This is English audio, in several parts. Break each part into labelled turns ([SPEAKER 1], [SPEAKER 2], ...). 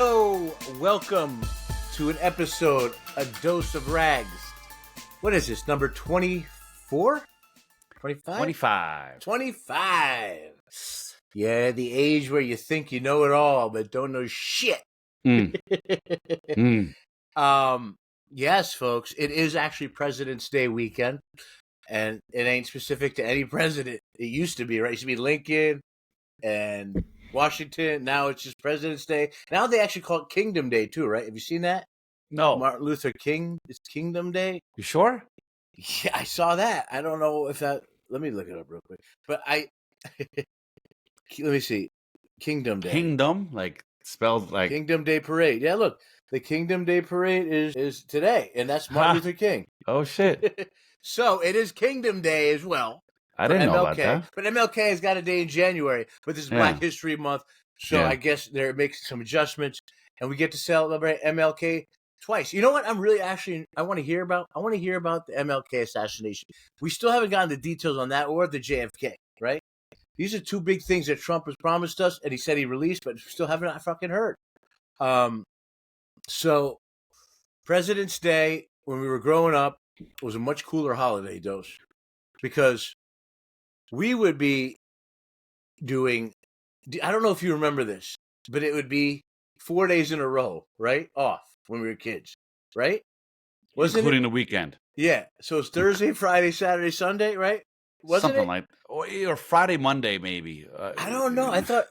[SPEAKER 1] Welcome to an episode, A Dose of Raagz. What is this, number 24? 25?
[SPEAKER 2] 25.
[SPEAKER 1] 25. Yeah, the age where you think you know it all, but don't know shit. Yes, folks, it is actually President's Day weekend, and it ain't specific to any president. It used to be, right? It used to be Lincoln and Washington. Now it's just President's Day. Now they actually call it Kingdom Day too, right? Have you seen that?
[SPEAKER 2] No.
[SPEAKER 1] Martin Luther King, it's Kingdom Day.
[SPEAKER 2] You sure?
[SPEAKER 1] Yeah, I saw that. I don't know if that. Let me look it up real quick. But let me see. Kingdom Day.
[SPEAKER 2] Kingdom, like spelled like
[SPEAKER 1] Kingdom Day Parade. Yeah, look, the Kingdom Day Parade is today, and that's Martin Luther King.
[SPEAKER 2] Oh shit!
[SPEAKER 1] So it is Kingdom Day as well.
[SPEAKER 2] I didn't know about
[SPEAKER 1] MLK.
[SPEAKER 2] that.
[SPEAKER 1] But MLK has got a day in January, but this is Black History Month, so I guess they're making some adjustments, and we get to celebrate MLK twice. You know what? I'm really I want to hear about the MLK assassination. We still haven't gotten the details on that or the JFK, right? These are two big things that Trump has promised us, and he said he released, but still haven't fucking heard. So President's Day, when we were growing up, was a much cooler holiday, Dose, because we would be doing, I don't know if you remember this, but it would be 4 days in a row, right? Off when we were kids, right?
[SPEAKER 2] Including the weekend.
[SPEAKER 1] Yeah. So it's Thursday, Friday, Saturday, Sunday, right?
[SPEAKER 2] Something like, or Friday, Monday, maybe.
[SPEAKER 1] I don't know. I thought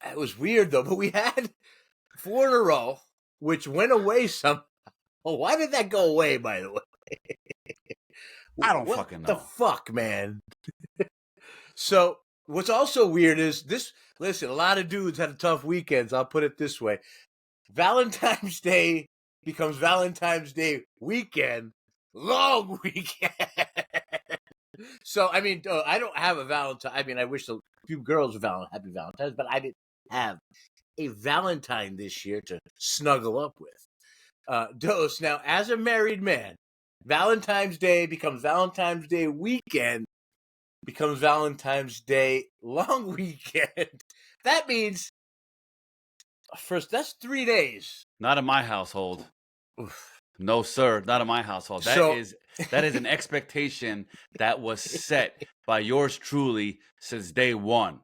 [SPEAKER 1] it was weird though, but we had 4 in a row, which went away somehow. Oh, why did that go away, by the way?
[SPEAKER 2] I don't fucking know.
[SPEAKER 1] What the fuck, man? So what's also weird is this. Listen, a lot of dudes had tough weekends. I'll put it this way. Valentine's Day becomes Valentine's Day weekend. Long weekend. So, I mean, I don't have a Valentine. I mean, I wish a few girls were happy Valentine's, but I didn't have a Valentine this year to snuggle up with. Dose, now, as a married man, Valentine's Day becomes Valentine's Day weekend, becomes Valentine's Day long weekend. That means, first, that's 3 days.
[SPEAKER 2] Not in my household.
[SPEAKER 1] Oof.
[SPEAKER 2] No, sir, not in my household. That is an expectation that was set by yours truly since day one,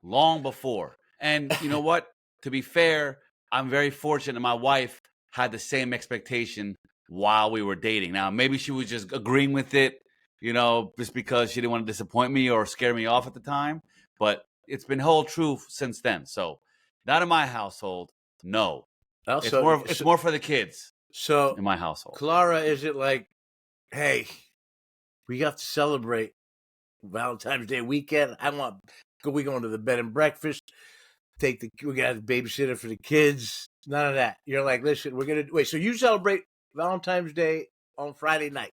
[SPEAKER 2] long before. And you know what? To be fair, I'm very fortunate my wife had the same expectation while we were dating. Now, maybe she was just agreeing with it, you know, just because she didn't want to disappoint me or scare me off at the time. But it's been held true since then. So, not in my household, no. Also, it's more for the kids.
[SPEAKER 1] So
[SPEAKER 2] in my household,
[SPEAKER 1] Clara, is it like, hey, we have to celebrate Valentine's Day weekend? We going to the bed and breakfast. We got a babysitter for the kids. None of that. You're like, listen, we're gonna wait. So you celebrate Valentine's Day on Friday night?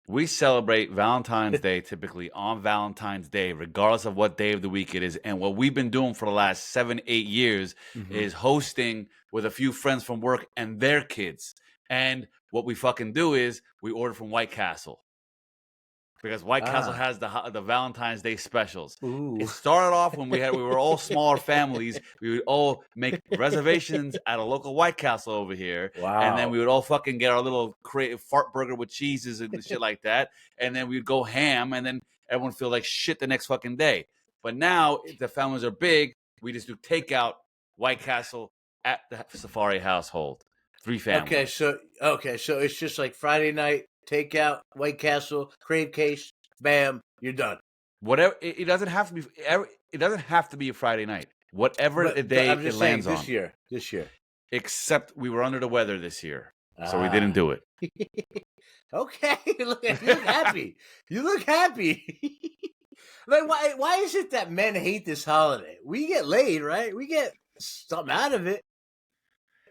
[SPEAKER 2] We celebrate Valentine's Day typically on Valentine's Day, regardless of what day of the week it is. And what we've been doing for the last 7-8 years is hosting with a few friends from work and their kids. And what we fucking do is we order from White Castle. Because White Castle has the Valentine's Day specials.
[SPEAKER 1] Ooh.
[SPEAKER 2] It started off when we were all smaller families. We would all make reservations at a local White Castle over here.
[SPEAKER 1] Wow.
[SPEAKER 2] And then we would all fucking get our little fart burger with cheeses and shit like that. And then we'd go ham, and then everyone feel like shit the next fucking day. But now, if the families are big, we just do takeout White Castle at the Safari household. 3 families.
[SPEAKER 1] Okay, so it's just like Friday night, takeout, White Castle, crave case, bam, you're done.
[SPEAKER 2] Whatever. It doesn't have to be. It doesn't have to be a Friday night. Whatever the day it lands on.
[SPEAKER 1] This year.
[SPEAKER 2] Except we were under the weather this year, so we didn't do it.
[SPEAKER 1] Okay, you look happy. You look happy. Like, why is it that men hate this holiday? We get laid, right? We get something out of it.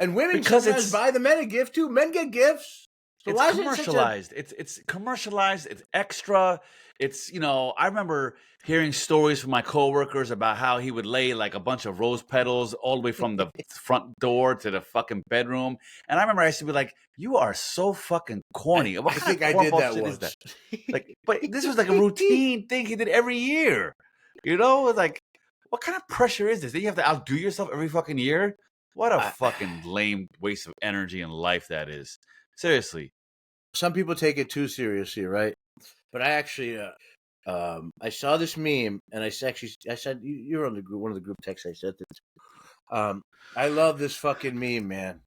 [SPEAKER 1] And women sometimes buy the men a gift too. Men get gifts. So
[SPEAKER 2] it's commercialized. It's commercialized. It's extra. It's, you know, I remember hearing stories from my coworkers about how he would lay like a bunch of rose petals all the way from the front door to the fucking bedroom. And I remember I used to be like, "You are so fucking corny."
[SPEAKER 1] I think I did that once.
[SPEAKER 2] That? Like, but this was like a routine thing he did every year. You know, it's like, what kind of pressure is this? That you have to outdo yourself every fucking year? What a fucking lame waste of energy and life that is. Seriously.
[SPEAKER 1] Some people take it too seriously, right? But I actually, I saw this meme, and I said you're on the group, one of the group texts I sent it. I love this fucking meme, man.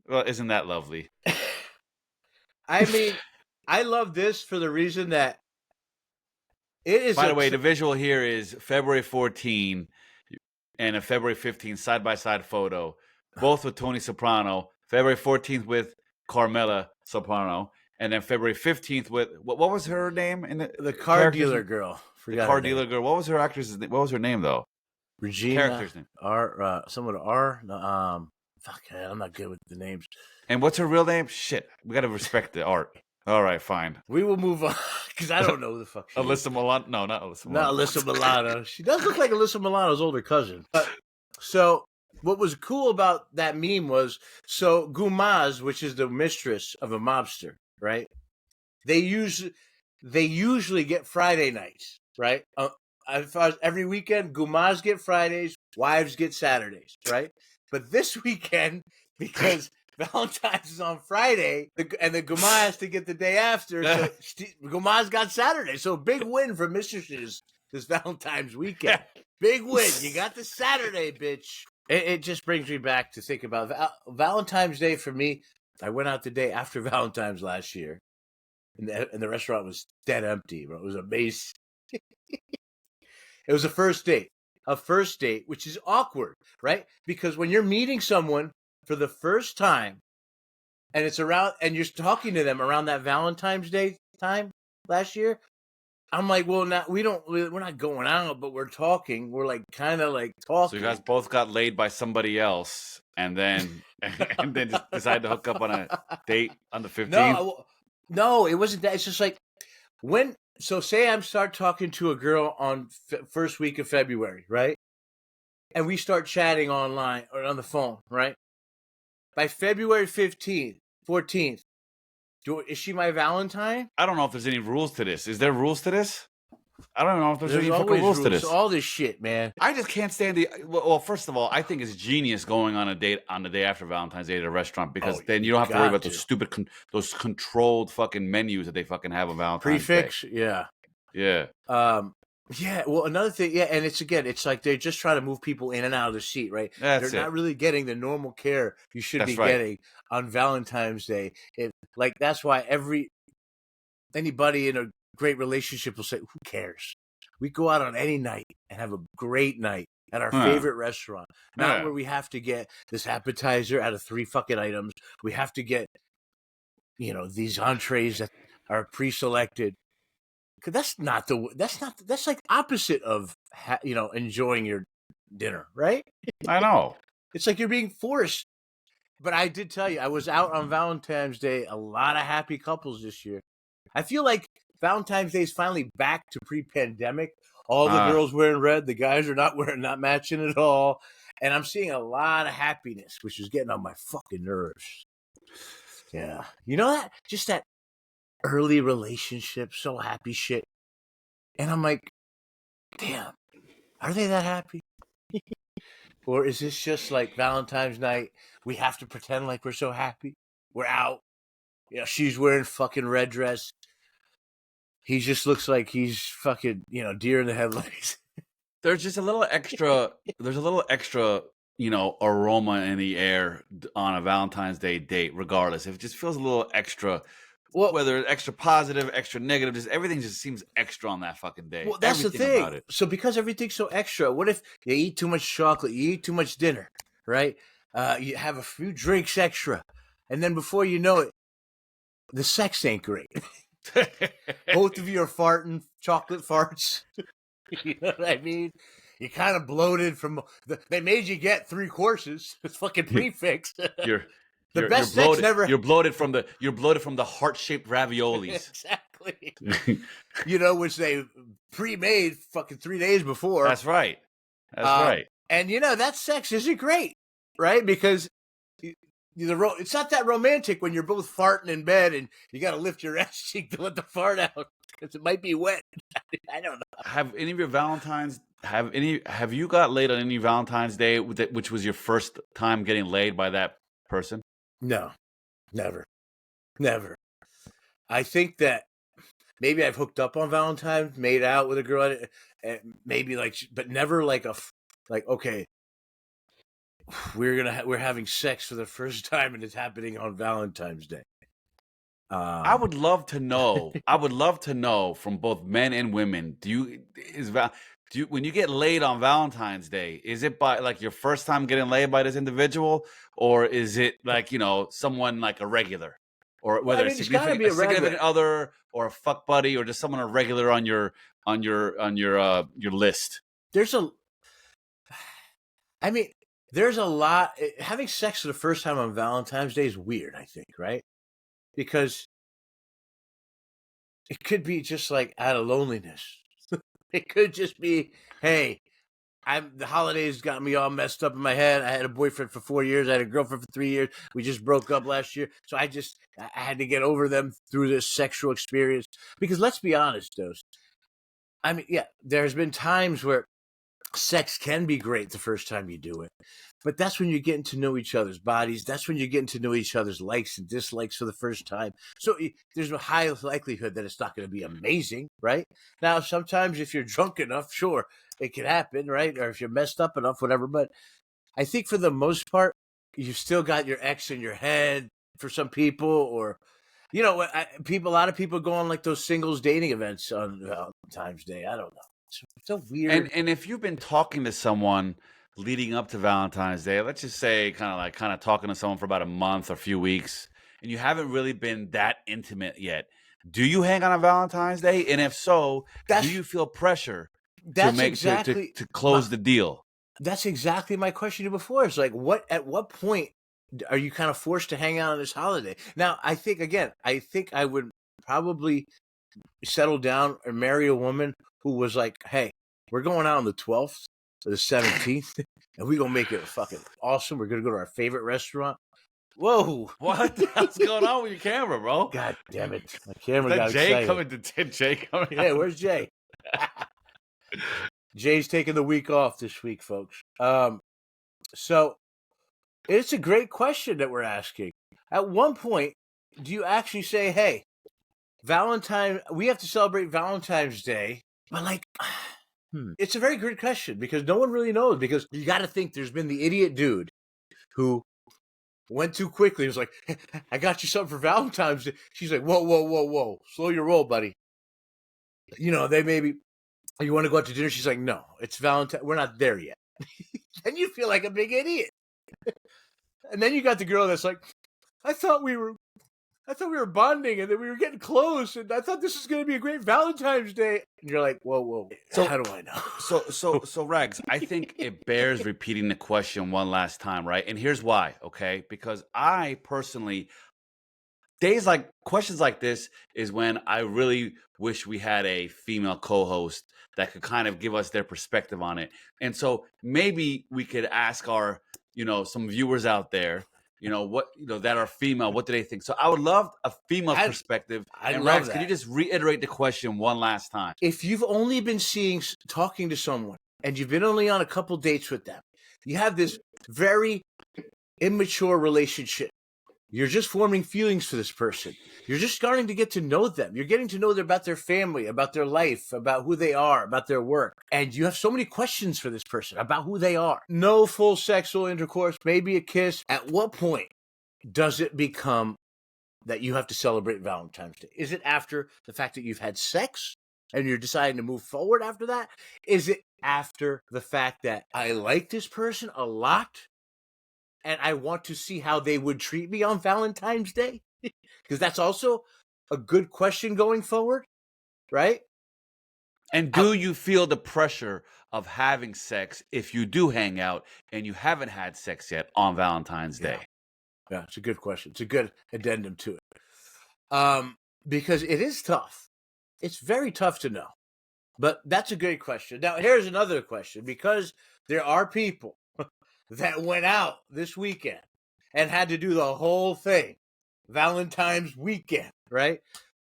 [SPEAKER 2] Well, isn't that lovely?
[SPEAKER 1] I mean, I love this for the reason that it is.
[SPEAKER 2] By the way, the visual here is February 14 and a February 15 side-by-side photo, both with Tony Soprano. February 14th with Carmela Soprano, and then February 15th with what was her name in
[SPEAKER 1] the car dealer girl?
[SPEAKER 2] The car dealer girl. What was her actress's name? What was her name though?
[SPEAKER 1] Regina.
[SPEAKER 2] Character's name.
[SPEAKER 1] Someone R. No, fuck, I'm not good with the names.
[SPEAKER 2] And what's her real name? Shit, we gotta respect the art. All right, fine.
[SPEAKER 1] We will move on because I don't know who the fuck she
[SPEAKER 2] Alyssa Milano. No, not Alyssa
[SPEAKER 1] Milano. Not Alyssa Milano. She does look like Alyssa Milano's older cousin. So what was cool about that meme was, so Gumaz, which is the mistress of a mobster, right? They usually get Friday nights, right? Every weekend, Gumaz get Fridays, wives get Saturdays, right? But this weekend, because Valentine's is on Friday, and the Gumaz has to get the day after, so Gumaz got Saturday. So big win for mistresses this Valentine's weekend. Big win. You got the Saturday, bitch. It just brings me back to think about Valentine's Day for me. I went out the day after Valentine's last year, and the restaurant was dead empty, bro. It was amazing. It was a first date, which is awkward, right? Because when you're meeting someone for the first time, and it's around, and you're talking to them around that Valentine's Day time last year, I'm like, well, now we're not going out, but we're talking. We're like kind of like talking.
[SPEAKER 2] So you guys both got laid by somebody else, and then just decided to hook up on a date on the 15th.
[SPEAKER 1] No, it wasn't that. It's just like so say I start talking to a girl on first week of February, right? And we start chatting online or on the phone, right? By February 15th, 14th, is she my Valentine?
[SPEAKER 2] I don't know if there's any rules to this. Is there rules to this? I don't know if there's any fucking
[SPEAKER 1] rules
[SPEAKER 2] to this.
[SPEAKER 1] To all this shit, man.
[SPEAKER 2] I just can't stand well, first of all, I think it's genius going on a date on the day after Valentine's Day at a restaurant, because then you don't have to worry about those stupid, those controlled fucking menus that they fucking have on Valentine's
[SPEAKER 1] Prefix,
[SPEAKER 2] Day.
[SPEAKER 1] yeah.
[SPEAKER 2] Yeah.
[SPEAKER 1] Yeah, well, another thing, and it's like they're just trying to move people in and out of the seat, right? They're not really getting the normal care you should be getting on Valentine's Day. That's why anybody in a great relationship will say, who cares? We go out on any night and have a great night at our favorite restaurant. Not where we have to get this appetizer out of 3 fucking items. We have to get, these entrees that are pre-selected. Cause that's like opposite of, enjoying your dinner, right?
[SPEAKER 2] I know.
[SPEAKER 1] It's like you're being forced. But I did tell you, I was out on Valentine's Day. A lot of happy couples this year. I feel like Valentine's Day is finally back to pre-pandemic. All the girls wearing red, the guys are not matching at all. And I'm seeing a lot of happiness, which is getting on my fucking nerves. Yeah. You know that? Just that early relationship, so happy shit. And I'm like, damn, are they that happy? Or is this just like Valentine's night? We have to pretend like we're so happy. We're out. She's wearing fucking red dress. He just looks like he's fucking, deer in the headlights.
[SPEAKER 2] There's just a little extra. There's a little extra, aroma in the air on a Valentine's Day date. Regardless, if it just feels a little extra. Well, whether it's extra positive, extra negative, just everything just seems extra on that fucking day.
[SPEAKER 1] Well, that's everything the thing. About it. So because everything's so extra, what if you eat too much chocolate, you eat too much dinner, right? You have a few drinks extra, and then before you know it, the sex ain't great. Both of you are farting chocolate farts. You know what I mean? You're kind of bloated they made you get 3 courses. It's fucking prefix. The best sex never.
[SPEAKER 2] You're bloated from the heart-shaped raviolis.
[SPEAKER 1] Exactly. Which they pre-made fucking 3 days before.
[SPEAKER 2] That's right. That's right.
[SPEAKER 1] And that sex isn't great, right? Because it's not that romantic when you're both farting in bed and you got to lift your ass cheek to let the fart out because it might be wet. I don't know.
[SPEAKER 2] Have any of your Valentines Have you got laid on any Valentine's Day which was your first time getting laid by that person?
[SPEAKER 1] No, never, never. I think that maybe I've hooked up on Valentine's, made out with a girl, maybe like, but never like like, okay, we're having sex for the first time and it's happening on Valentine's Day.
[SPEAKER 2] I would love to know. I would love to know from both men and women. Do you when you get laid on Valentine's Day, is it by like your first time getting laid by this individual, or is it like someone like a regular, or
[SPEAKER 1] Well, I
[SPEAKER 2] whether
[SPEAKER 1] mean, it's got to be
[SPEAKER 2] a
[SPEAKER 1] a regular.
[SPEAKER 2] significant other or a fuck buddy or just someone a regular on your list?
[SPEAKER 1] There's a, I mean, there's a lot. Having sex for the first time on Valentine's Day is weird, I think, right? Because it could be just like out of loneliness. It could just be, hey, the holidays got me all messed up in my head. I had a boyfriend for 4 years. I had a girlfriend for 3 years. We just broke up last year. So I had to get over them through this sexual experience. Because let's be honest, I mean, yeah, there's been times where sex can be great the first time you do it. But that's when you're getting to know each other's bodies. That's when you're getting to know each other's likes and dislikes for the first time. So there's a high likelihood that it's not going to be amazing, right? Now, sometimes if you're drunk enough, sure, it can happen, right? Or if you're messed up enough, whatever. But I think for the most part, you've still got your ex in your head for some people, or a lot of people go on like those singles dating events on Valentine's Day. I don't know. It's so weird.
[SPEAKER 2] And if you've been talking to someone leading up to Valentine's Day, let's just say kind of talking to someone for about a month or a few weeks, and you haven't really been that intimate yet, do you hang on Valentine's Day? And if so, do you feel pressure to
[SPEAKER 1] That's
[SPEAKER 2] make
[SPEAKER 1] exactly
[SPEAKER 2] to close the deal?
[SPEAKER 1] That's exactly my question to you before. It's like, at what point are you kind of forced to hang out on this holiday? Now, I think I would probably settle down and marry a woman who was like, hey, we're going out on the 12th or the 17th, and we're going to make it fucking awesome. We're going to go to our favorite restaurant. Whoa.
[SPEAKER 2] What the hell's going on with your camera, bro?
[SPEAKER 1] God damn it. My
[SPEAKER 2] Is
[SPEAKER 1] camera
[SPEAKER 2] that
[SPEAKER 1] got
[SPEAKER 2] Jay
[SPEAKER 1] excited.
[SPEAKER 2] coming to Jay coming?
[SPEAKER 1] Yeah, where's Jay? Jay's taking the week off this week, folks. So it's a great question that we're asking. At one point, do you actually say, hey, we have to celebrate Valentine's Day, but like, it's a very good question because no one really knows, because you got to think there's been the idiot dude who went too quickly. He was like, hey, I got you something for Valentine's Day. She's like, whoa, whoa, whoa, whoa. Slow your roll, buddy. They maybe, you want to go out to dinner? She's like, no, it's Valentine. We're not there yet. Then you feel like a big idiot. And then you got the girl that's like, I thought we were bonding and then we were getting close and I thought this was going to be a great Valentine's Day. And you're like, whoa. So how do I know?
[SPEAKER 2] So Raagz, I think it bears repeating the question one last time, right? And here's why, okay? Because I personally, questions like this is when I really wish we had a female co-host that could kind of give us their perspective on it. And so maybe we could ask our, some viewers out there, that are female, what do they think? So I would love a female perspective. And
[SPEAKER 1] love
[SPEAKER 2] Raagz,
[SPEAKER 1] that.
[SPEAKER 2] could you just reiterate the question one last time?
[SPEAKER 1] If you've only been talking to someone and you've been only on a couple dates with them, you have this very immature relationship. You're just forming feelings for this person. You're just starting to get to know them. You're getting to know about their family, about their life, about who they are, about their work. And you have so many questions for this person about who they are. No full sexual intercourse, maybe a kiss. At what point does it become that you have to celebrate Valentine's Day? Is it after the fact that you've had sex and you're deciding to move forward after that? Is it after the fact that I like this person a lot and I want to see how they would treat me on Valentine's Day? Because that's also a good question going forward, right?
[SPEAKER 2] And do you feel the pressure of having sex if you do hang out and you haven't had sex yet on Valentine's Day?
[SPEAKER 1] Yeah, it's a good question. It's a good addendum to it. Because it is tough. It's very tough to know. But that's a great question. Now, here's another question, because there are people that went out this weekend and had to do the whole thing, Valentine's weekend, right?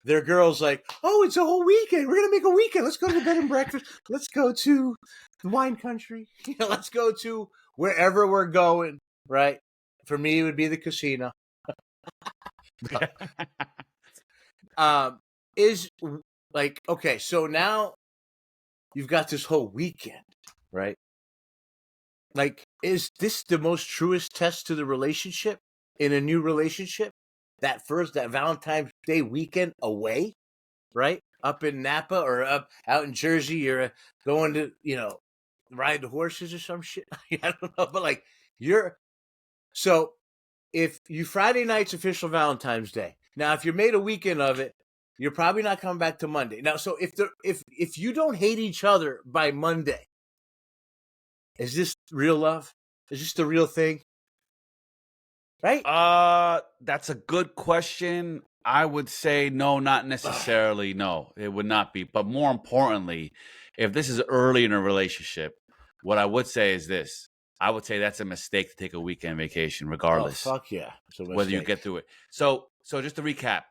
[SPEAKER 1] their girl's like, oh, it's a whole weekend. We're going to make a weekend. Let's go to the bed and breakfast. Let's go to the wine country. Let's go to wherever we're going, right? For me, it would be the casino. Is like, okay, so now you've got this whole weekend, right? Like, is this the most truest test to the relationship in a new relationship? That Valentine's Day weekend away, right? Up in Napa or up out in Jersey, you're going to, ride the horses or some shit. I don't know, but like so if you Friday night's official Valentine's Day. Now, if you made a weekend of it, you're probably not coming back to Monday. Now, so if you don't hate each other by Monday, is this real love? Is this the real thing? Right?
[SPEAKER 2] That's a good question. I would say no, not necessarily. No, it would not be. But more importantly, if this is early in a relationship, what I would say is this. I would say that's a mistake to take a weekend vacation, regardless.
[SPEAKER 1] Oh, fuck yeah.
[SPEAKER 2] Whether you get through it. So just to recap,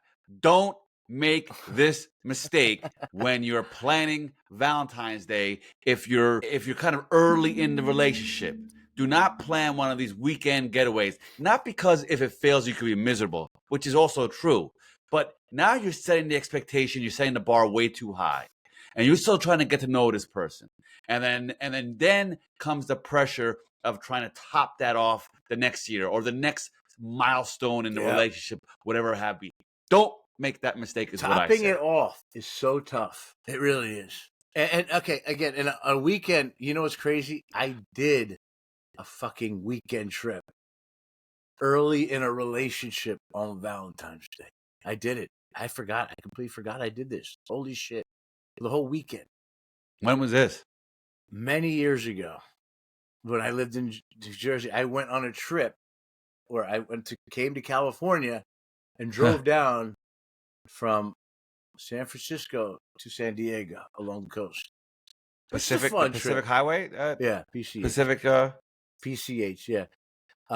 [SPEAKER 2] don't make this mistake when you're planning Valentine's Day if you're kind of early in the relationship. Do not plan one of these weekend getaways. Not because if it fails, you could be miserable, which is also true. But now you're setting the expectation, you're setting the bar way too high. And you're still trying to get to know this person. And then comes the pressure of trying to top that off the next year or the next milestone in the relationship, whatever it have be. Don't make that mistake is what I say.
[SPEAKER 1] Topping it off is so tough. It really is. And okay, again, in a weekend, you know what's crazy? I did a fucking weekend trip early in a relationship on Valentine's Day. I did it. I completely forgot I did this. Holy shit. The whole weekend.
[SPEAKER 2] When was this?
[SPEAKER 1] Many years ago. When I lived in New Jersey, I went on a trip where I came to California and drove down from San Francisco to San Diego along the coast.
[SPEAKER 2] Pacific Highway?
[SPEAKER 1] Yeah, PCH. PCH, yeah.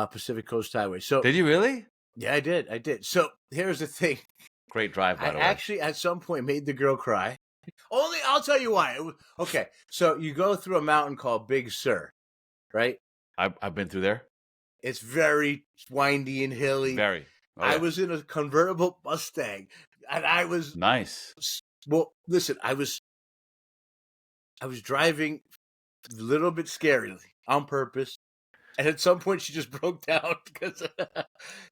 [SPEAKER 1] Pacific Coast Highway. So
[SPEAKER 2] did you really?
[SPEAKER 1] Yeah, I did. So here's the thing.
[SPEAKER 2] Great drive, by the way.
[SPEAKER 1] I actually, at some point, made the girl cry. I'll tell you why. Okay, so you go through a mountain called Big Sur, right?
[SPEAKER 2] I've been through there.
[SPEAKER 1] It's very windy and hilly.
[SPEAKER 2] Very.
[SPEAKER 1] Oh, yeah. I was in a convertible Mustang, and I was
[SPEAKER 2] nice.
[SPEAKER 1] Well, listen, I was driving a little bit scarily on purpose, and at some point she just broke down because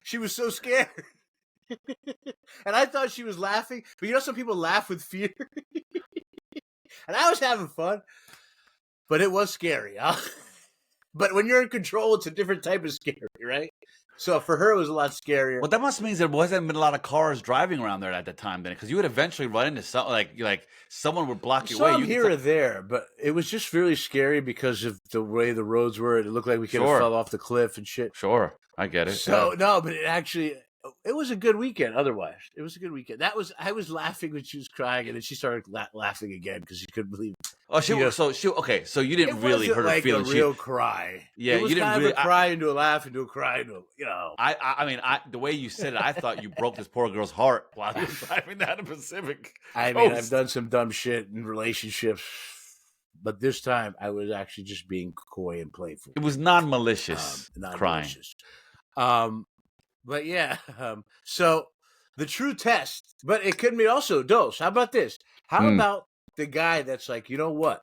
[SPEAKER 1] she was so scared. And I thought she was laughing, but some people laugh with fear. And I was having fun, but it was scary. But when you're in control, it's a different type of scary, right? So for her, it was a lot scarier.
[SPEAKER 2] Well, that must mean there wasn't been a lot of cars driving around there at the time, then, because you would eventually run into something like someone would block your way.
[SPEAKER 1] Some here or there, but it was just really scary because of the way the roads were. It looked like we could have fell off the cliff and shit.
[SPEAKER 2] Sure, I get it.
[SPEAKER 1] So no, but it was a good weekend. Otherwise, it was a good weekend. I was laughing when she was crying, and then she started laughing again because she couldn't believe it.
[SPEAKER 2] Oh, okay. So you didn't really hurt her feelings.
[SPEAKER 1] It wasn't like a real cry.
[SPEAKER 2] Yeah,
[SPEAKER 1] it was
[SPEAKER 2] you didn't
[SPEAKER 1] kind
[SPEAKER 2] really
[SPEAKER 1] of a cry into a laugh into a cry into
[SPEAKER 2] I mean, the way you said it, I thought you broke this poor girl's heart while you were driving down the Pacific.
[SPEAKER 1] I mean, I've done some dumb shit in relationships, but this time I was actually just being coy and playful.
[SPEAKER 2] It was non-malicious crying.
[SPEAKER 1] But yeah, so the true test, but it could be also dose. How about this? How about the guy that's like, you know what?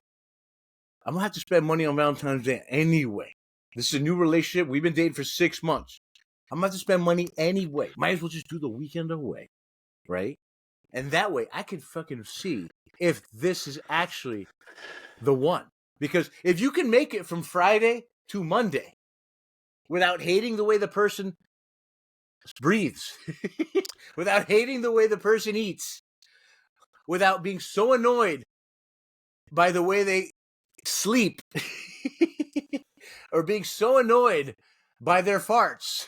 [SPEAKER 1] I'm going to have to spend money on Valentine's Day anyway. This is a new relationship. We've been dating for 6 months. I'm going to have to spend money anyway. Might as well just do the weekend away, right? And that way I can fucking see if this is actually the one. Because if you can make it from Friday to Monday without hating the way the person breathes, without hating the way the person eats, without being so annoyed by the way they sleep, or being so annoyed by their farts,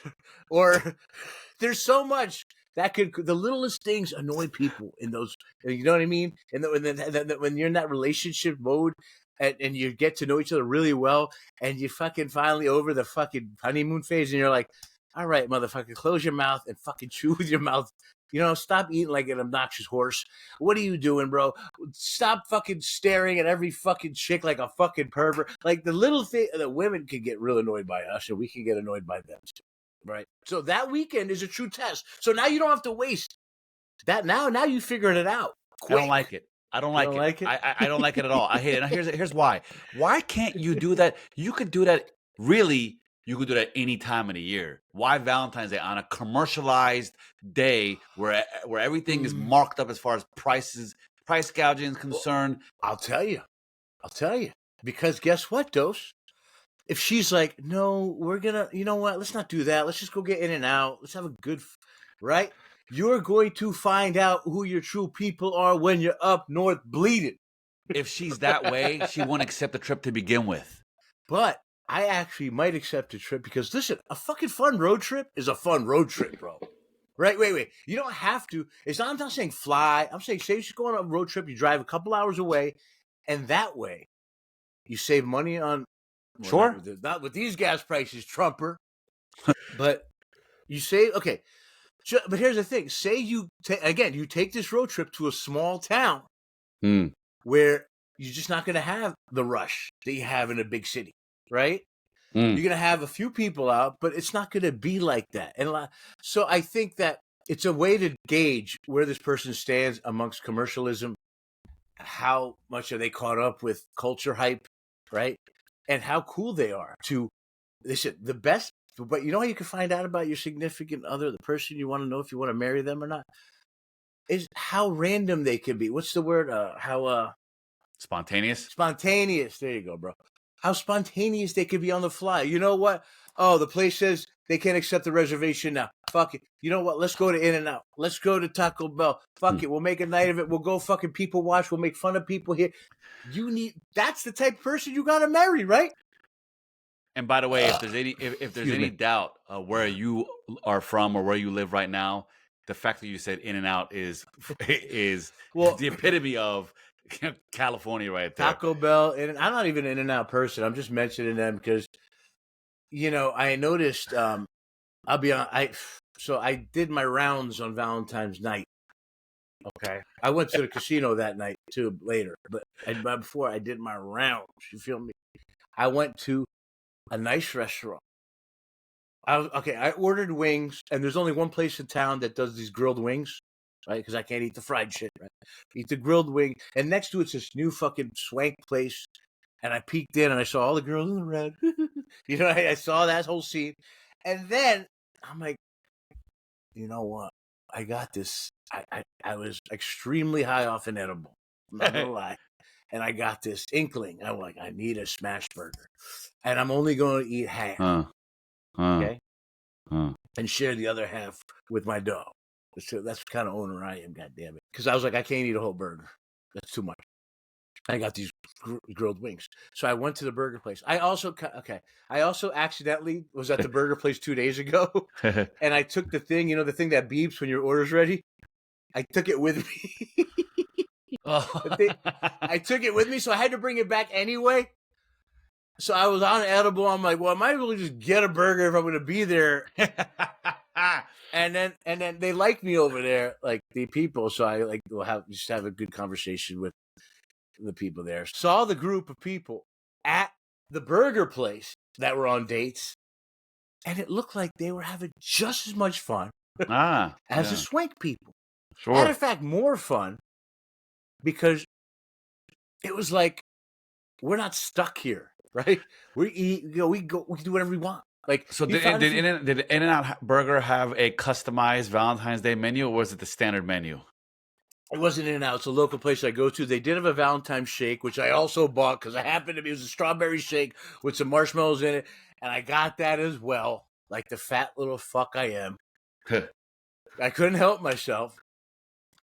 [SPEAKER 1] or there's so much that the littlest things annoy people in those, you know what I mean? And when you're in that relationship mode and you get to know each other really well and you fucking finally over the fucking honeymoon phase and you're like, all right, motherfucker, close your mouth and fucking chew with your mouth Stop eating like an obnoxious horse. What are you doing, bro? Stop fucking staring at every fucking chick like a fucking pervert. Like the little thing that women can get real annoyed by us, and we can get annoyed by them too, right? So that weekend is a true test. So now you don't have to waste that. Now you figuring it out. Quick.
[SPEAKER 2] I don't like it. I don't like it. I don't like it at all. I hate it. And here's why. Why can't you do that? You could do that. Really, you could do that any time of the year. Why Valentine's Day on a commercialized day where everything is marked up as far as price gouging is concerned?
[SPEAKER 1] I'll tell you. Because guess what, Dose? If she's like, no, we're gonna, you know what? Let's not do that. Let's just go get In-N-Out. Let's have a good, right? You're going to find out who your true people are when you're up north bleeding.
[SPEAKER 2] If she's that way, she won't accept the trip to begin with.
[SPEAKER 1] But I actually might accept a trip because, listen, a fucking fun road trip is a fun road trip, bro. Right? Wait. You don't have to. I'm not saying fly. I'm saying, say you should go on a road trip. You drive a couple hours away, and that way you save money on. Well,
[SPEAKER 2] sure.
[SPEAKER 1] Not with these gas prices, Trumper. But you save. Okay. But here's the thing. Say you take this road trip to a small town where you're just not going to have the rush that you have in a big city, right? You're going to have a few people out, but it's not going to be like that. And so I think that it's a way to gauge where this person stands amongst commercialism, how much are they caught up with culture hype, right? And how cool they are to listen. The best. But you know how you can find out about your significant other, the person you want to know if you want to marry them or not, is how random they can be. What's the word? How
[SPEAKER 2] spontaneous?
[SPEAKER 1] Spontaneous. There you go, bro. How spontaneous they could be on the fly. You know what? Oh, the place says they can't accept the reservation now. Fuck it. You know what? Let's go to In-N-Out. Let's go to Taco Bell. Fuck it. We'll make a night of it. We'll go fucking people watch. We'll make fun of people here. That's the type of person you got to marry, right?
[SPEAKER 2] And by the way, if there's any doubt where you are from or where you live right now, the fact that you said In-N-Out is the epitome of California right there.
[SPEAKER 1] Taco Bell, and I'm not even an In-N-Out person. I'm just mentioning them because, I noticed. I'll be on. So I did my rounds on Valentine's night. Okay, I went to the casino that night too later, but before I did my rounds, you feel me? I went to a nice restaurant. I ordered wings, and there's only one place in town that does these grilled wings, right? Because I can't eat the fried shit, right? Eat the grilled wing, and next to it's this new fucking swank place, and I peeked in, and I saw all the girls in the red. I saw that whole scene, and then I'm like, you know what? I got this. I was extremely high off an edible. I'm not gonna lie. And I got this inkling. I'm like, I need a smash burger. And I'm only going to eat half. Okay? And share the other half with my dog. So that's the kind of owner I am, goddammit. Because I was like, I can't eat a whole burger. That's too much. I got these grilled wings. So I went to the burger place. I also accidentally was at the burger place 2 days ago. And I took the thing, the thing that beeps when your order's ready. I took it with me. I took it with me, so I had to bring it back anyway. So I was on edible. I'm like, well, I might as well just get a burger if I'm going to be there. and then they like me over there, like the people. So I will have a good conversation with the people there. Saw the group of people at the burger place that were on dates, and it looked like they were having just as much fun as the swank people.
[SPEAKER 2] Sure.
[SPEAKER 1] Matter of fact, more fun. Because it was like, we're not stuck here, right? We eat, we can do whatever we want. Like,
[SPEAKER 2] so did In-N-Out Burger have a customized Valentine's Day menu, or was it the standard menu?
[SPEAKER 1] It wasn't In-N-Out. It's a local place I go to. They did have a Valentine's shake, which I also bought because it was a strawberry shake with some marshmallows in it, and I got that as well, like the fat little fuck I am. I couldn't help myself.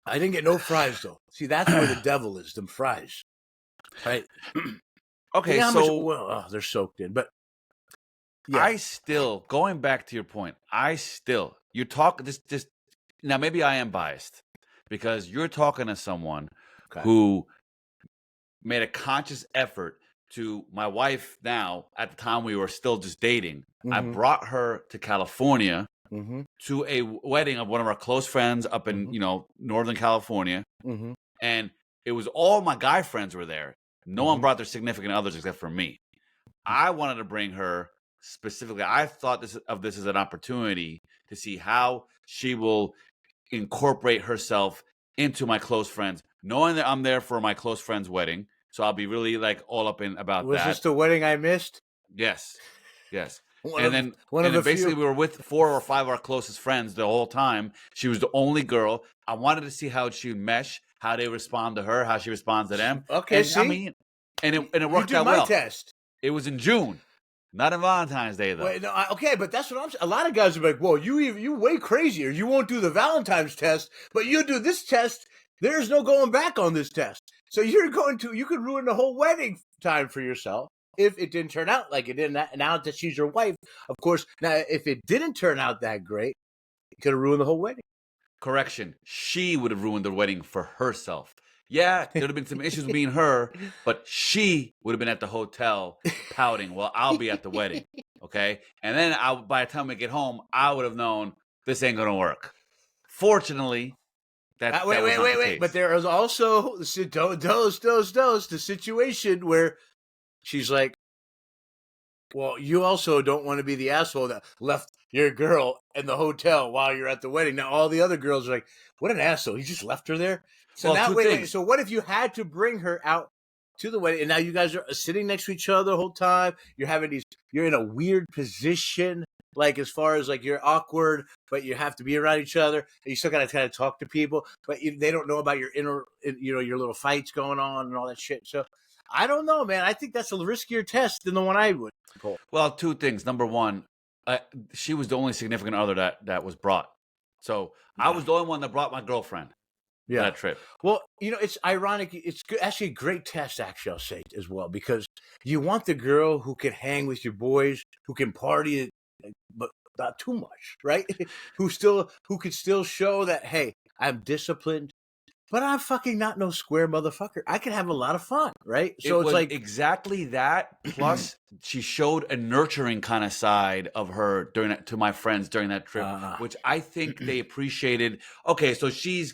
[SPEAKER 1] I didn't get no fries, though. See, that's where the devil is, them fries. Right?
[SPEAKER 2] Okay,
[SPEAKER 1] so... they're soaked in, but...
[SPEAKER 2] Yeah. Going back to your point, you talk this, now maybe I am biased, because you're talking to someone who made a conscious effort to, my wife now, at the time we were still just dating, I brought her to California
[SPEAKER 1] Mm-hmm.
[SPEAKER 2] to a wedding of one of our close friends up in Northern California,
[SPEAKER 1] Mm-hmm.
[SPEAKER 2] and it was all my guy friends were there. No one brought their significant others except for me. I wanted to bring her specifically. I thought this as an opportunity to see how she will incorporate herself into my close friends, knowing that I'm there for my close friend's wedding. So I'll be really like all up in about
[SPEAKER 1] Was this
[SPEAKER 2] that.
[SPEAKER 1] the wedding I missed?
[SPEAKER 2] Yes. Yes.
[SPEAKER 1] One
[SPEAKER 2] And
[SPEAKER 1] of
[SPEAKER 2] then
[SPEAKER 1] one
[SPEAKER 2] and
[SPEAKER 1] of
[SPEAKER 2] then
[SPEAKER 1] a
[SPEAKER 2] basically
[SPEAKER 1] few.
[SPEAKER 2] we were with 4 or 5 of our closest friends the whole time. She was the only girl. I wanted to see how she would mesh, how they respond to her, how she responds to them.
[SPEAKER 1] Okay,
[SPEAKER 2] And I
[SPEAKER 1] see,
[SPEAKER 2] mean, and it
[SPEAKER 1] you
[SPEAKER 2] worked
[SPEAKER 1] did
[SPEAKER 2] out
[SPEAKER 1] my
[SPEAKER 2] well.
[SPEAKER 1] test.
[SPEAKER 2] It was in June, not on Valentine's Day though.
[SPEAKER 1] Wait, no, okay, but that's what I'm saying. A lot of guys are like, "Whoa, you way crazier. You won't do the Valentine's test, but you do this test. There's no going back on this test. So you could ruin the whole wedding time for yourself if it didn't turn out like it did. Now that she's your wife, of course. Now, if it didn't turn out that great, it could have ruined the whole wedding.
[SPEAKER 2] Correction, she would have ruined the wedding for herself. Yeah, there'd have been some issues with me and her, but she would have been at the hotel pouting while I'll be at the wedding. Okay, and then by the time we get home, I would have known this ain't gonna work. Fortunately, that was not the case.
[SPEAKER 1] But there is also the situation where she's like, well, you also don't want to be the asshole that left your girl in the hotel while you're at the wedding. Now all the other girls are like, what an asshole. He just left her there. So
[SPEAKER 2] Well,
[SPEAKER 1] now,
[SPEAKER 2] two
[SPEAKER 1] wait.
[SPEAKER 2] things.
[SPEAKER 1] So what if you had to bring her out to the wedding and now you guys are sitting next to each other the whole time? You're in a weird position, like as far as like you're awkward, but you have to be around each other. And you still got to kind of talk to people, but they don't know about your your little fights going on and all that shit. So I don't know, man. I think that's a riskier test than the one I would pull.
[SPEAKER 2] Well, two things. Number one, she was the only significant other that was brought. So I was the only one that brought my girlfriend to that trip.
[SPEAKER 1] Well, it's ironic. It's actually a great test, actually, I'll say as well, because you want the girl who can hang with your boys, who can party, but not too much, right? who could still show that, hey, I'm disciplined, but I'm fucking not no square motherfucker. I can have a lot of fun, right? So
[SPEAKER 2] It
[SPEAKER 1] it's
[SPEAKER 2] was
[SPEAKER 1] like
[SPEAKER 2] exactly that. Plus, she showed a nurturing kind of side of her to my friends during that trip, which I think they appreciated. Okay, so she's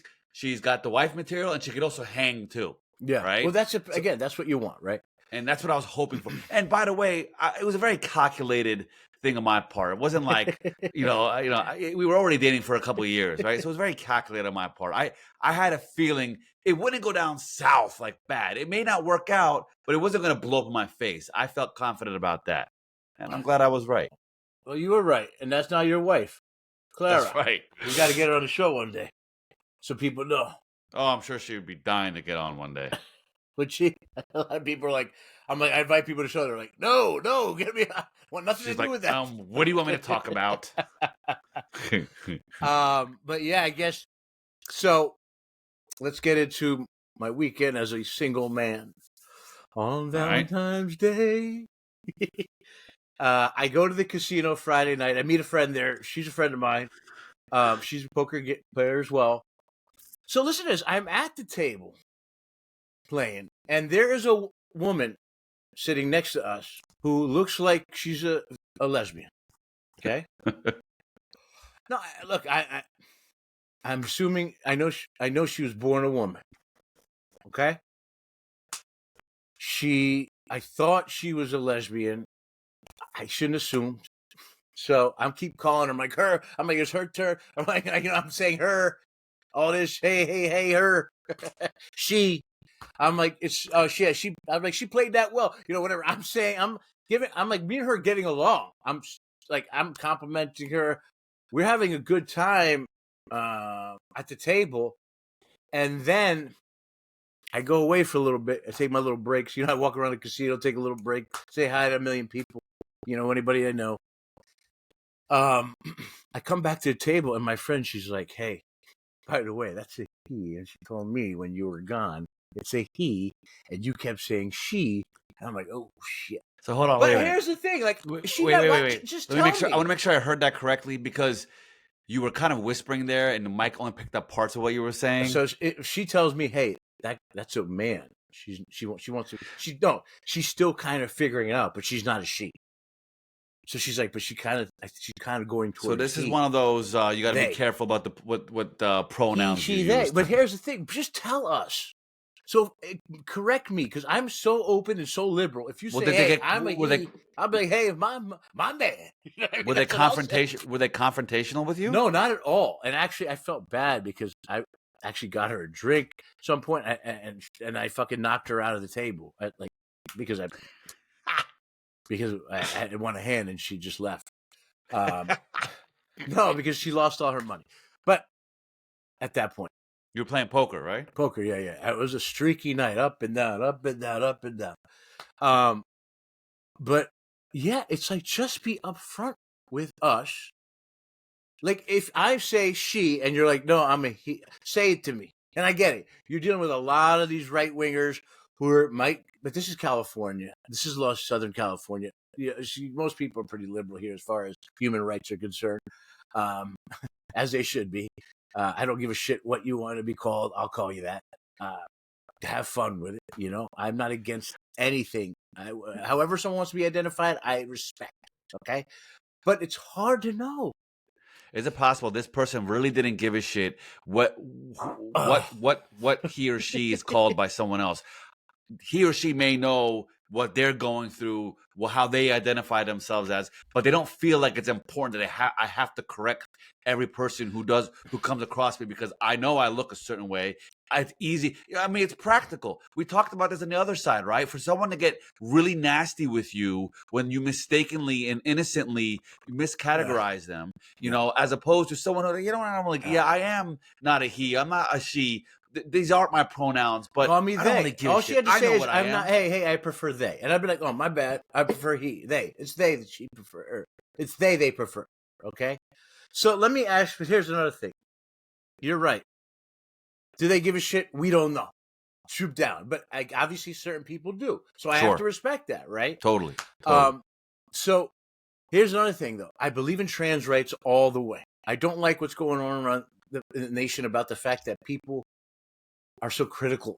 [SPEAKER 2] got the wife material, and she could also hang too.
[SPEAKER 1] yeah.
[SPEAKER 2] Right.
[SPEAKER 1] Well, again, that's what you want, right?
[SPEAKER 2] And that's what I was hoping for. And by the way, it was a very calculated thing on my part. It wasn't like, we were already dating for a couple of years, right? So it was very calculated on my part. I had a feeling it wouldn't go down south like bad. It may not work out, but it wasn't going to blow up in my face. I felt confident about that. And I'm glad I was right.
[SPEAKER 1] Well, you were right. And that's not your wife, Clara.
[SPEAKER 2] That's right.
[SPEAKER 1] We got to get her on the show one day so people know.
[SPEAKER 2] Oh, I'm sure she would be dying to get on one day.
[SPEAKER 1] But a lot of people are like, I invite people to the show. They're like, no, get me. I want nothing
[SPEAKER 2] She's
[SPEAKER 1] to do with that.
[SPEAKER 2] What do you want me to talk about?
[SPEAKER 1] But yeah, I guess so. Let's get into my weekend as a single man on Valentine's Day. I go to the casino Friday night. I meet a friend there. She's a friend of mine. She's a poker player as well. So listen to this. I'm at the table playing, and there is a woman sitting next to us who looks like she's a lesbian. Okay. No, look, I'm assuming I know she was born a woman. Okay. I thought she was a lesbian. I shouldn't assume. So I'm keep calling her. I'm like, her. I'm like, it's her turn. I'm like, I'm saying her. All this, hey, her. She. I'm like, it's she. I'm like, she played that well. Whatever. I'm saying, I'm like, me and her getting along. I'm complimenting her. We're having a good time at the table, and then I go away for a little bit. I take my little breaks. I walk around the casino, take a little break, say hi to a million people. Anybody I know. I come back to the table, and my friend, she's like, hey, by the way, that's a he. And she told me when you were gone, it's a he, and you kept saying she. And I'm like, oh, shit.
[SPEAKER 2] So hold on,
[SPEAKER 1] but
[SPEAKER 2] wait.
[SPEAKER 1] Here's the thing. Like,
[SPEAKER 2] wait.
[SPEAKER 1] Just
[SPEAKER 2] Let me make sure. I want to make sure I heard that correctly because you were kind of whispering there, and the mic only picked up parts of what you were saying.
[SPEAKER 1] So she tells me, hey, that's a man. She wants to. She's still kind of figuring it out, but she's not a she. So she's like, but she's kind of going towards.
[SPEAKER 2] So this is
[SPEAKER 1] he.
[SPEAKER 2] one of those you got to
[SPEAKER 1] They.
[SPEAKER 2] be careful about what pronouns
[SPEAKER 1] He, she,
[SPEAKER 2] you
[SPEAKER 1] they.
[SPEAKER 2] use.
[SPEAKER 1] But here's the thing: just tell us. So correct me, because I'm so open and so liberal. If you say, "Hey, I'm a he," I'll be like, "Hey, my man."
[SPEAKER 2] Were they confrontational with you?
[SPEAKER 1] No, not at all. And actually, I felt bad because I actually got her a drink at some point, and I fucking knocked her out of the table, because I had one hand and she just left. No, because she lost all her money. But at that point,
[SPEAKER 2] you were playing poker, right?
[SPEAKER 1] Poker, yeah. It was a streaky night, up and down, up and down, up and down. But yeah, it's like, just be upfront with us. Like, if I say she and you're like, no, I'm a he, say it to me. And I get it. You're dealing with a lot of these right wingers but this is California. This is Southern California. Yeah, most people are pretty liberal here as far as human rights are concerned, as they should be. I don't give a shit what you want to be called. I'll call you that. Have fun with it. I'm not against anything. However someone wants to be identified, I respect. Okay, but it's hard to know.
[SPEAKER 2] Is it possible this person really didn't give a shit what he or she is called by someone else? He or she may know what they're going through, how they identify themselves as, but they don't feel like it's important that I have to correct every person who comes across me because I know I look a certain way. It's easy. I mean, it's practical. We talked about this on the other side, right? For someone to get really nasty with you when you mistakenly and innocently miscategorize them, as opposed to someone who, I'm like, yeah, I am not a he, I'm not a she. These aren't my pronouns, but
[SPEAKER 1] call me they.
[SPEAKER 2] I don't really give
[SPEAKER 1] All
[SPEAKER 2] a
[SPEAKER 1] she
[SPEAKER 2] shit.
[SPEAKER 1] had to say is,
[SPEAKER 2] I'm
[SPEAKER 1] not. Hey, I prefer they, and I'd be like, oh, my bad. I prefer he. They. It's they that she prefer. It's they prefer. Okay. So let me ask. But here's another thing. You're right. Do they give a shit? We don't know. Troop down, but obviously certain people do. So I have to respect that, right?
[SPEAKER 2] Totally.
[SPEAKER 1] So here's another thing, though. I believe in trans rights all the way. I don't like what's going on around the nation about the fact that people are so critical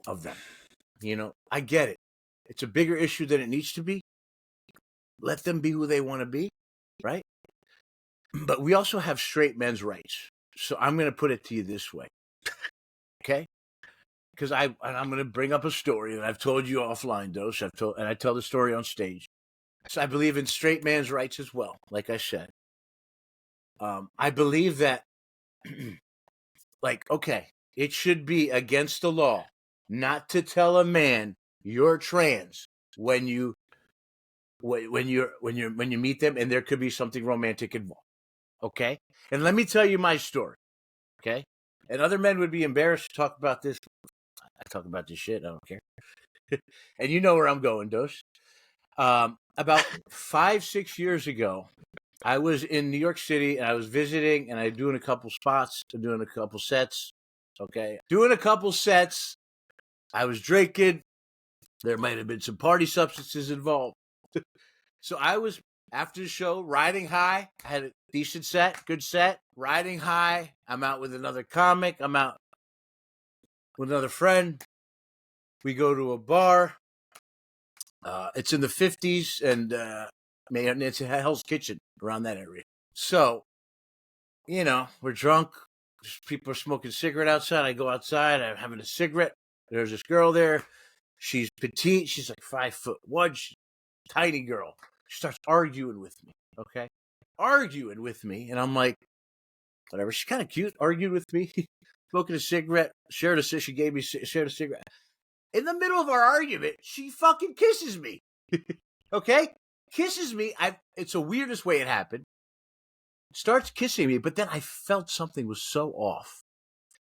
[SPEAKER 1] of them. I get it. It's a bigger issue than it needs to be. Let them be who they want to be, right? But we also have straight men's rights. So I'm going to put it to you this way, okay? Because I'm going to bring up a story that I've told you offline, Dose. And I tell the story on stage. So I believe in straight man's rights as well. Like I said, I believe that, okay, it should be against the law not to tell a man you're trans when you meet them, and there could be something romantic involved. Okay, and let me tell you my story. Okay, and other men would be embarrassed to talk about this. I talk about this shit. I don't care. And you know where I'm going, Dose. About 5-6 years ago, I was in New York City and I was visiting, and I was doing a couple spots, doing a couple sets. Okay, doing a couple sets. I was drinking. There might have been some party substances involved. So I was, after the show, riding high. I had a decent set, good set, riding high. I'm out with another comic. I'm out with another friend. We go to a bar. It's in the 50s, and it's a Hell's Kitchen around that area. So, we're drunk. People are smoking a cigarette outside. I go outside. I'm having a cigarette. There's this girl there. She's petite. She's like 5'1". She's a tiny girl. She starts arguing with me. Okay, arguing with me, and I'm like, whatever. She's kind of cute. Argued with me, smoking a cigarette. Shared a cigarette. In the middle of our argument, she fucking kisses me. Okay, kisses me. It's the weirdest way it happened. Starts kissing me, but then I felt something was so off.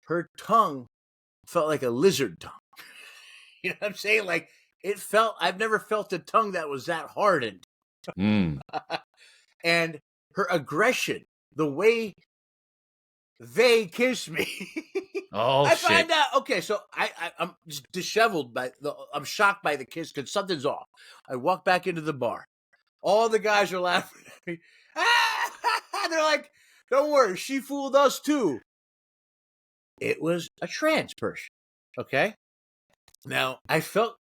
[SPEAKER 1] Her tongue felt like a lizard tongue. You know what I'm saying? Like, I've never felt a tongue that was that hardened. And her aggression, the way they kiss me.
[SPEAKER 2] Oh,
[SPEAKER 1] I find out. Okay, so I'm just disheveled I'm shocked by the kiss because something's off. I walk back into the bar. All the guys are laughing at me. They're like, don't worry, she fooled us too. It was a trans person. Okay. Now, I felt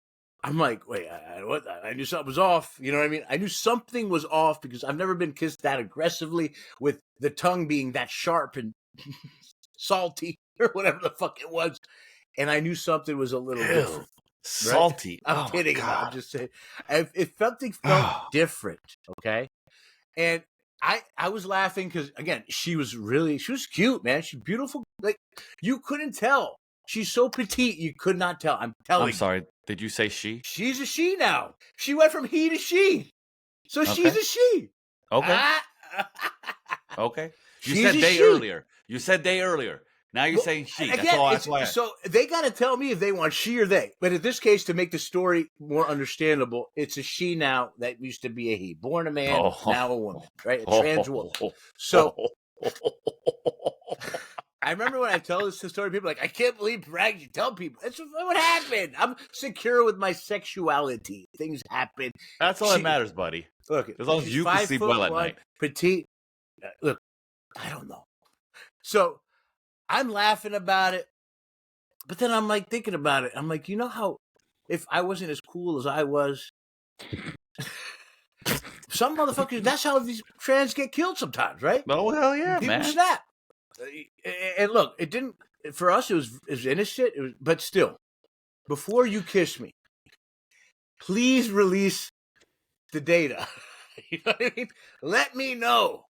[SPEAKER 1] I'm like, wait, what? I knew something was off. You know what I mean? I knew something was off because I've never been kissed that aggressively with the tongue being that sharp and salty or whatever the fuck it was. And I knew something was a little different.
[SPEAKER 2] Salty.
[SPEAKER 1] Right? I'm kidding. I'm just saying. If something felt different, okay? And I was laughing because, again, she was cute, man. She's beautiful. Like, you couldn't tell. She's so petite, you could not tell. I'm telling you.
[SPEAKER 2] I'm sorry. Did you say she?
[SPEAKER 1] She's a she now. She went from he to she. So she's a she.
[SPEAKER 2] Okay. Okay. You
[SPEAKER 1] She's
[SPEAKER 2] said they earlier. You said they earlier. Now you're saying she.
[SPEAKER 1] Again,
[SPEAKER 2] that's why.
[SPEAKER 1] So they got to tell me if they want she or they. But in this case, to make the story more understandable, it's a she now that used to be a he. Born a man, now a woman, right? A trans woman. So I remember when I tell this story, people are like, I can't believe Raagz, you tell people. That's what happened. I'm secure with my sexuality. Things happen.
[SPEAKER 2] That's all that matters, buddy.
[SPEAKER 1] Look,
[SPEAKER 2] as long as you can sleep well at night.
[SPEAKER 1] Petite. Look, I don't know. So I'm laughing about it, but then I'm like thinking about it. I'm like, you know how if I wasn't as cool as I was, some motherfuckers, that's how these trans get killed sometimes, right?
[SPEAKER 2] Oh, hell yeah,
[SPEAKER 1] people
[SPEAKER 2] man.
[SPEAKER 1] snap. And look, it didn't, for us, it was innocent, but still, before you kiss me, please release the data. You know what I mean? Let me know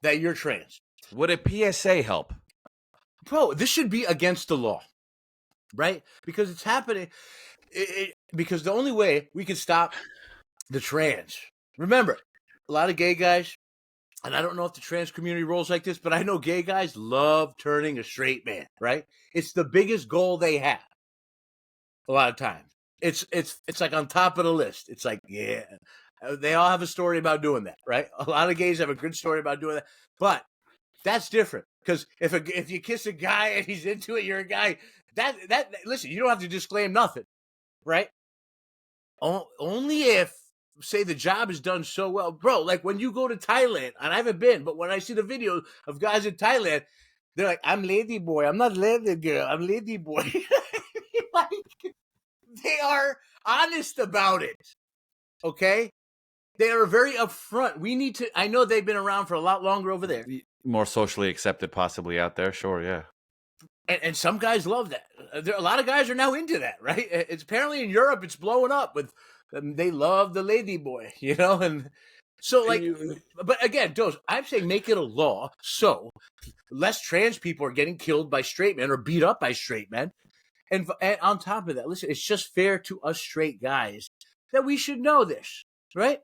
[SPEAKER 1] that you're trans.
[SPEAKER 2] Would a PSA help?
[SPEAKER 1] Bro, this should be against the law, right? Because it's happening. Because the only way we can stop the trans. Remember, a lot of gay guys, and I don't know if the trans community rolls like this, but I know gay guys love turning a straight man, right? It's the biggest goal they have. A lot of times. It's like on top of the list. It's like, yeah. They all have a story about doing that, right? A lot of gays have a good story about doing that. But that's different. Because if you kiss a guy and he's into it, you're a guy. That listen, you don't have to disclaim nothing, right? Only if, say, the job is done so well, bro. Like when you go to Thailand, and I haven't been, but when I see the videos of guys in Thailand, they're like, "I'm lady boy. I'm not lady girl. I'm lady boy." Like, they are honest about it. Okay, they are very upfront. We need to. I know they've been around for a lot longer over there.
[SPEAKER 2] More socially accepted, possibly out there. Sure, yeah.
[SPEAKER 1] And some guys love that. A lot of guys are now into that, right? It's apparently in Europe, it's blowing up with. They love the lady boy, you know, and so like. But again, I'm saying make it a law so less trans people are getting killed by straight men or beat up by straight men, and on top of that, listen, it's just fair to us straight guys that we should know this, right?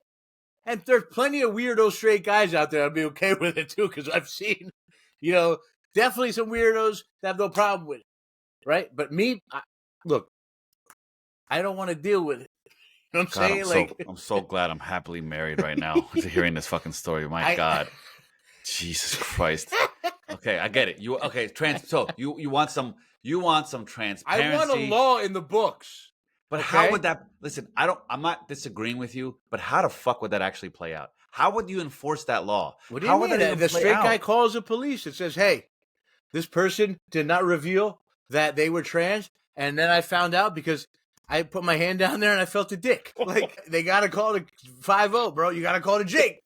[SPEAKER 1] And there's plenty of weirdo straight guys out there. I'd be okay with it too, because I've seen, you know, definitely some weirdos that have no problem with it, right? But me, look, I don't want to deal with it. You know what I'm saying?
[SPEAKER 2] I'm so glad I'm happily married right now to hearing this fucking story. My God, Jesus Christ. Okay, I get it. So you want some transparency.
[SPEAKER 1] I want a law in the books.
[SPEAKER 2] But how would that? Listen, I'm not disagreeing with you. But how the fuck would that actually play out? How would you enforce that law?
[SPEAKER 1] What do you mean? The straight guy calls the police and says, "Hey, this person did not reveal that they were trans, and then I found out because I put my hand down there and I felt a dick." Like, they gotta call the 5-0, bro. You gotta call the Jake.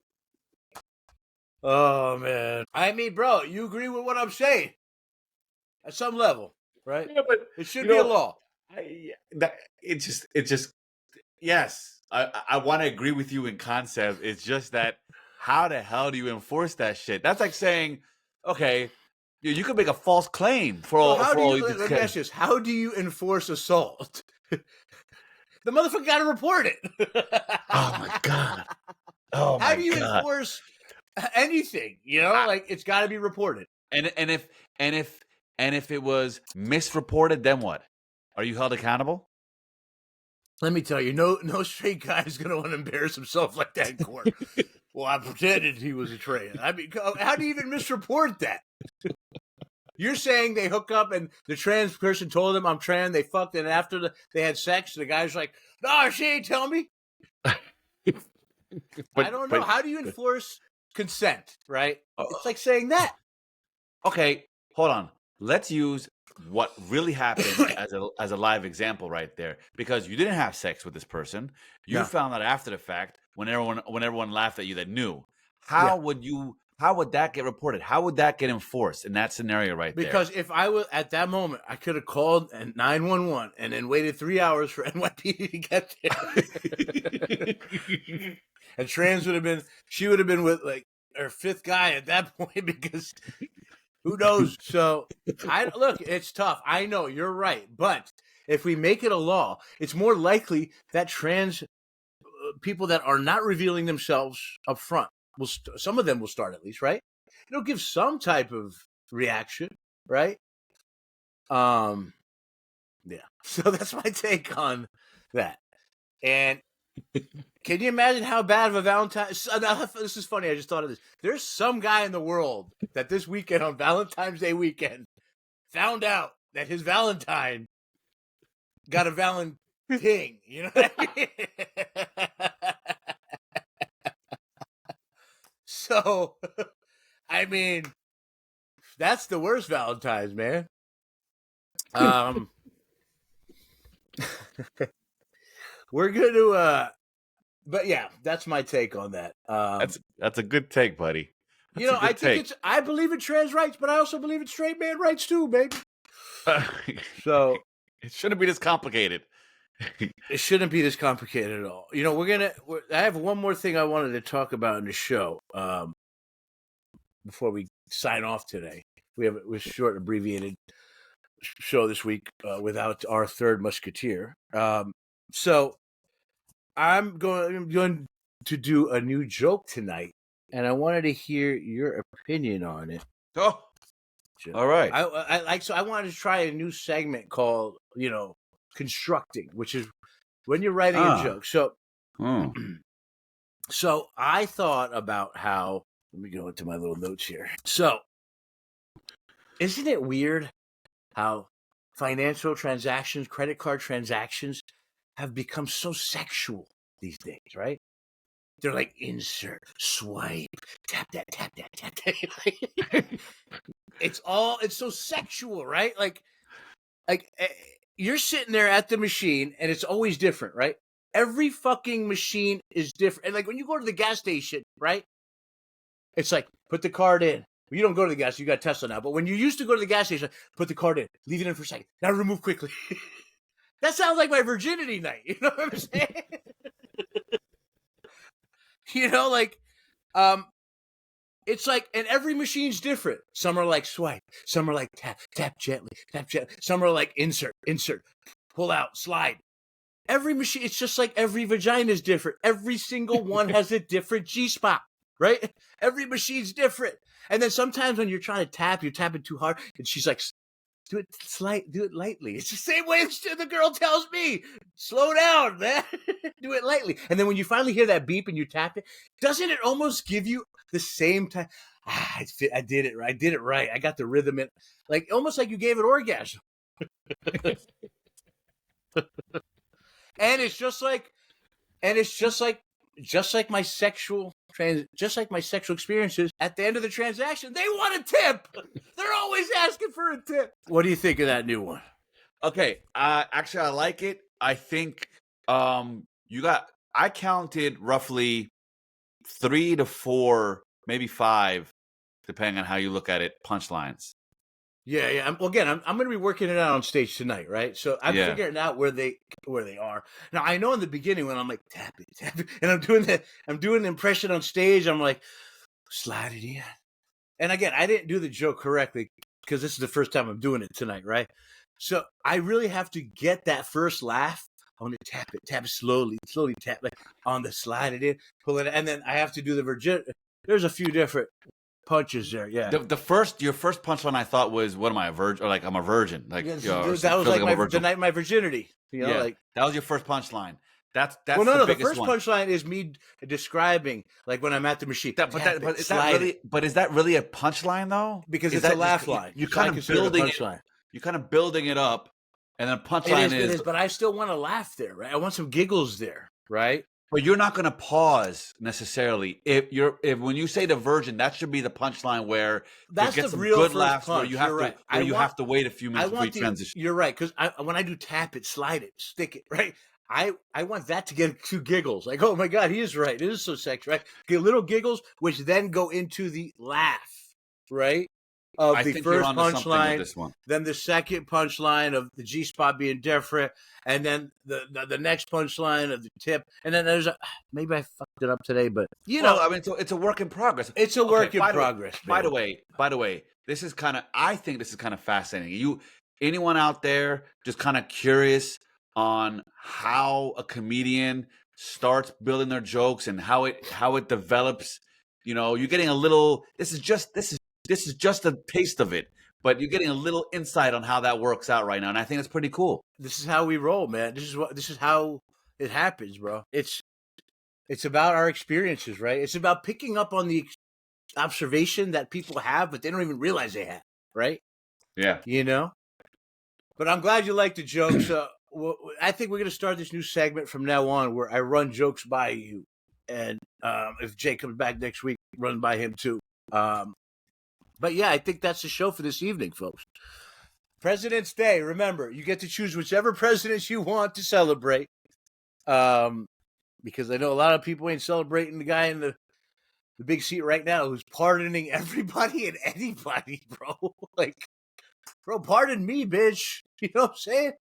[SPEAKER 1] Oh man, I mean, bro, you agree with what I'm saying at some level, right?
[SPEAKER 2] Yeah, but
[SPEAKER 1] it should be a law.
[SPEAKER 2] Yes, I want to agree with you in concept. It's just that how the hell do you enforce that shit? That's like saying, okay, you could make a false claim for all.
[SPEAKER 1] Let me ask this: how do you enforce assault? The motherfucker got to report it.
[SPEAKER 2] Oh my God! Oh my God!
[SPEAKER 1] How do you enforce anything? You know, like it's got to be reported.
[SPEAKER 2] And if it was misreported, then what? Are you held accountable?
[SPEAKER 1] Let me tell you, no straight guy is going to want to embarrass himself like that in court. Well, I pretended he was a trans. I mean, how do you even misreport that? You're saying they hook up and the trans person told them I'm trans, they fucked, and after they had sex, the guy's like, "No, she ain't tell me." I don't know. How do you enforce consent, right? It's like saying that.
[SPEAKER 2] Okay, hold on. let's use what really happened as a live example right there, because you didn't have sex with this person. You
[SPEAKER 1] No.
[SPEAKER 2] found out after the fact when everyone laughed at you that knew.
[SPEAKER 1] Yeah.
[SPEAKER 2] How would that get reported? How would that get enforced in that scenario right there?
[SPEAKER 1] Because if I was at that moment, I could have called 911 and then waited 3 hours for NYPD to get there. And trans she would have been with like her fifth guy at that point, because who knows? So look, it's tough. I know you're right, but if we make it a law, it's more likely that trans people that are not revealing themselves up front some of them will start, at least, right? It'll give some type of reaction, right? Yeah. So that's my take on that. And can you imagine how bad of a Valentine? This is funny. I just thought of this. There's some guy in the world that this weekend, on Valentine's Day weekend, found out that his Valentine got a Valentine. You know what I mean? So, I mean, that's the worst Valentine's, man. We're going to, but yeah, that's my take on that.
[SPEAKER 2] That's a good take, buddy.
[SPEAKER 1] I believe in trans rights, but I also believe in straight man rights too, baby. So
[SPEAKER 2] it shouldn't be this complicated.
[SPEAKER 1] It shouldn't be this complicated at all. You know, I have one more thing I wanted to talk about in the show before we sign off today. We have a short, abbreviated show this week without our third musketeer. So I'm going to do a new joke tonight, and I wanted to hear your opinion on it.
[SPEAKER 2] Oh, all right.
[SPEAKER 1] I wanted to try a new segment called, constructing, which is when you're writing a joke. So, so I thought about how. Let me go into my little notes here. So, isn't it weird how financial transactions, credit card transactions, have become so sexual these days, right? They're like insert, swipe, tap that, tap that, tap that. It's so sexual, right? Like you're sitting there at the machine and it's always different, right? Every fucking machine is different. And like when you go to the gas station, right? It's like, put the card in. Well, you don't go to the gas station, you got Tesla now. But when you used to go to the gas station, put the card in, leave it in for a second. Now remove quickly. That sounds like my virginity night. You know what I'm saying? It's like, and every machine's different. Some are like swipe. Some are like tap, tap gently, tap gently. Some are like insert, pull out, slide. Every machine, it's just like every vagina is different. Every single one has a different G-spot, right? Every machine's different. And then sometimes when you're trying to tap, you're tapping too hard, and she's like, do it lightly. It's the same way the girl tells me, slow down, man. Do it lightly. And then when you finally hear that beep and you tap it, doesn't it almost give you the same time? I did it right. I did it right. I got the rhythm in, like almost like you gave it orgasm. And it's just like my sexual experiences. At the end of the transaction, they want a tip. They're always asking for a tip. What do you think of that new one?
[SPEAKER 2] Okay, actually, I like it. I think I counted roughly 3 to 4, maybe 5, depending on how you look at it, punchlines.
[SPEAKER 1] Yeah. I'm going to be working it out on stage tonight, right? So I'm figuring out where they are. Now I know in the beginning when I'm like tap it, and I'm doing the impression on stage. I'm like, slide it in. And again, I didn't do the joke correctly because this is the first time I'm doing it tonight, right? So I really have to get that first laugh. I want to tap it slowly tap, like on the slide it in, pull it, and then I have to do the virgin. There's a few different punches there, yeah.
[SPEAKER 2] Your first punchline I thought was, "What am I, a virgin?" Or like, "I'm a virgin." Like
[SPEAKER 1] that was like the night of my virginity.
[SPEAKER 2] Like that was your first punchline. That's
[SPEAKER 1] well, no. The first
[SPEAKER 2] one.
[SPEAKER 1] punchline is me describing like when I'm at the machine.
[SPEAKER 2] But is that really a punchline though?
[SPEAKER 1] Because it's a laugh line.
[SPEAKER 2] You're kind of building it. You're kind of building it up, and then punchline
[SPEAKER 1] is. But I still want to laugh there, right? I want some giggles there, right?
[SPEAKER 2] But you're not going to pause necessarily. If when you say diversion, that should be the punchline where
[SPEAKER 1] that's
[SPEAKER 2] you get
[SPEAKER 1] the
[SPEAKER 2] some
[SPEAKER 1] real
[SPEAKER 2] good
[SPEAKER 1] first
[SPEAKER 2] laughs
[SPEAKER 1] punch.
[SPEAKER 2] where you have
[SPEAKER 1] You're
[SPEAKER 2] to
[SPEAKER 1] right.
[SPEAKER 2] have to wait a few minutes before you transition.
[SPEAKER 1] You're right, because when I do tap it, slide it, stick it, right? I want that to get 2 giggles. Like, oh my god, he is right. It is so sexy, right? Get little giggles, which then go into the laugh, right? Of
[SPEAKER 2] I
[SPEAKER 1] the
[SPEAKER 2] think you're
[SPEAKER 1] first
[SPEAKER 2] onto something with
[SPEAKER 1] punchline,
[SPEAKER 2] this one.
[SPEAKER 1] then the second punchline of the G spot being different, and then the next punchline of the tip, and then there's maybe I fucked it up today, but
[SPEAKER 2] I mean, it's a work in progress.
[SPEAKER 1] it's a work in progress.
[SPEAKER 2] By the way, this is kind of I think this is kind of fascinating. Anyone out there just kind of curious on how a comedian starts building their jokes and how it develops? You're getting a little. This is just a taste of it, but you're getting a little insight on how that works out right now, and I think it's pretty cool.
[SPEAKER 1] This is how we roll, man. This is how it happens, bro. It's about our experiences, right? It's about picking up on the observation that people have, but they don't even realize they have, right?
[SPEAKER 2] Yeah.
[SPEAKER 1] But I'm glad you like the jokes. I think we're going to start this new segment from now on where I run jokes by you. And if Jay comes back next week, run by him too. But yeah, I think that's the show for this evening, folks. President's Day. Remember, you get to choose whichever presidents you want to celebrate. Because I know a lot of people ain't celebrating the guy in the big seat right now who's pardoning everybody and anybody, bro. Like, bro, pardon me, bitch. You know what I'm saying?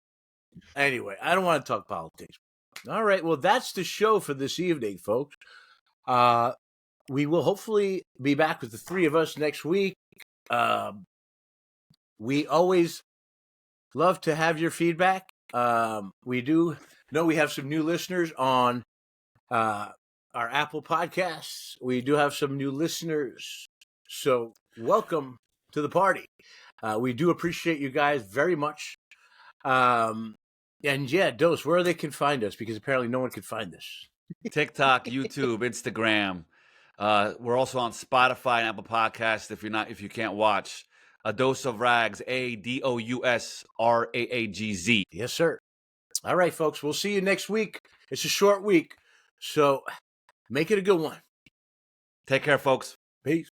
[SPEAKER 1] Anyway, I don't want to talk politics. All right, well, that's the show for this evening, folks. We will hopefully be back with the 3 of us next week. We always love to have your feedback. We do know we have some new listeners on our Apple Podcasts. We do have some new listeners. So welcome to the party. We do appreciate you guys very much. And yeah, Dose, where they can find us, because apparently no one can find us.
[SPEAKER 2] TikTok, YouTube, Instagram. We're also on Spotify and Apple Podcasts. If you can't watch, A Dose of Raagz, ADOUSRAAGZ.
[SPEAKER 1] Yes, sir. All right, folks. We'll see you next week. It's a short week, so make it a good one.
[SPEAKER 2] Take care, folks.
[SPEAKER 1] Peace.